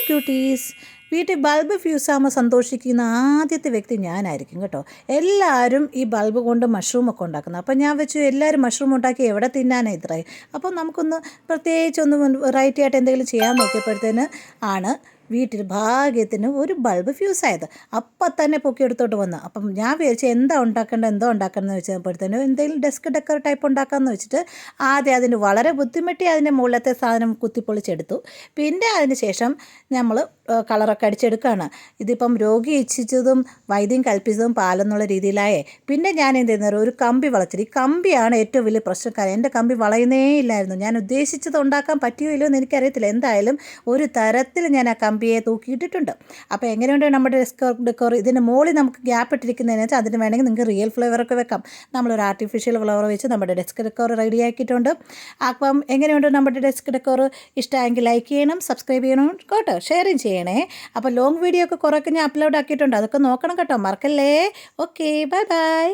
Quotes. വീട്ടിൽ bulb ഫ്യൂസാകുമ്പോൾ സന്തോഷിക്കുന്ന ആദ്യത്തെ വ്യക്തി ഞാനായിരിക്കും കേട്ടോ. എല്ലാവരും ഈ ബൾബ് കൊണ്ട് മഷ്റൂമൊക്കെ ഉണ്ടാക്കുന്നത്. അപ്പോൾ ഞാൻ വെച്ചു എല്ലാവരും മഷ്റൂം ഉണ്ടാക്കി എവിടെ തിന്നാനേ ഇത്രയും. അപ്പോൾ നമുക്കൊന്ന് പ്രത്യേകിച്ചൊന്ന് വെറൈറ്റി ആയിട്ട് എന്തെങ്കിലും ചെയ്യാൻ നോക്കിയപ്പോഴത്തേന് ആണ് വീട്ടിൽ ഭാഗ്യത്തിന് ഒരു ബൾബ് ഫ്യൂസായത്. അപ്പം തന്നെ പൊക്കിയെടുത്തോട്ട് വന്നു. അപ്പം ഞാൻ വിചാരിച്ചു എന്താ ഉണ്ടാക്കേണ്ടതെന്ന് വെച്ചപ്പോഴത്തേനും എന്തെങ്കിലും ഡെസ്ക് ഡെക്കർ ടൈപ്പ് ഉണ്ടാക്കാമെന്ന് വെച്ചിട്ട് ആദ്യം അതിന് വളരെ ബുദ്ധിമുട്ടി അതിൻ്റെ മുകളിലത്തെ സാധനം കുത്തിപ്പൊളിച്ചെടുത്തു. പിന്നെ അതിന് ശേഷം നമ്മൾ കളറൊക്കെ അടിച്ചെടുക്കുകയാണ്. ഇതിപ്പം രോഗി ഇച്ഛിച്ചതും വൈദ്യം കൽപ്പിച്ചതും പാലെന്നുള്ള രീതിയിലായേ. പിന്നെ ഞാൻ എന്ത് ചെയ്യുന്നത്, ഒരു കമ്പി വളച്ചിട്ട്, ഈ കമ്പിയാണ് ഏറ്റവും വലിയ പ്രശ്നക്കാരൻ. എൻ്റെ കമ്പി വളയുന്നേ ഇല്ലായിരുന്നു. ഞാൻ ഉദ്ദേശിച്ചത് ഉണ്ടാക്കാൻ പറ്റിയോ ഇല്ലയോ എന്ന് എനിക്കറിയത്തില്ല. എന്തായാലും ഒരു തരത്തിൽ ഞാൻ ആ കമ്പിയെ തൂക്കിയിട്ടിട്ടുണ്ട്. അപ്പോൾ എങ്ങനെയുണ്ട് നമ്മുടെ ഡെക്കോർ? ഇതിൻ്റെ മുകളിൽ നമുക്ക് ഗ്യാപ്പ് ഇട്ടിരിക്കുന്നതിന് വെച്ചാൽ അതിന് വേണമെങ്കിൽ നിങ്ങൾക്ക് റിയൽ ഫ്ലേവറൊക്കെ വെക്കാം. നമ്മളൊരു ആർട്ടിഫിഷ്യൽ ഫ്ലവർ വെച്ച് നമ്മുടെ ഡെസ്ക് ഡെക്കോർ റെഡിയാക്കിയിട്ടുണ്ട്. അപ്പം എങ്ങനെയുണ്ട് നമ്മുടെ ഡെസ്ക് ഡെക്കോർ? ഇഷ്ടമെങ്കിൽ ലൈക്ക് ചെയ്യണം, സബ്സ്ക്രൈബ് ചെയ്യണം കേട്ടോ, ഷെയറും ചെയ്യണേ. അപ്പോൾ ലോങ് വീഡിയോ ഒക്കെ കുറേയൊക്കെ ഞാൻ അപ്ലോഡ് ആക്കിയിട്ടുണ്ട്, അതൊക്കെ നോക്കണം കേട്ടോ, മറക്കല്ലേ. Okay, bye bye.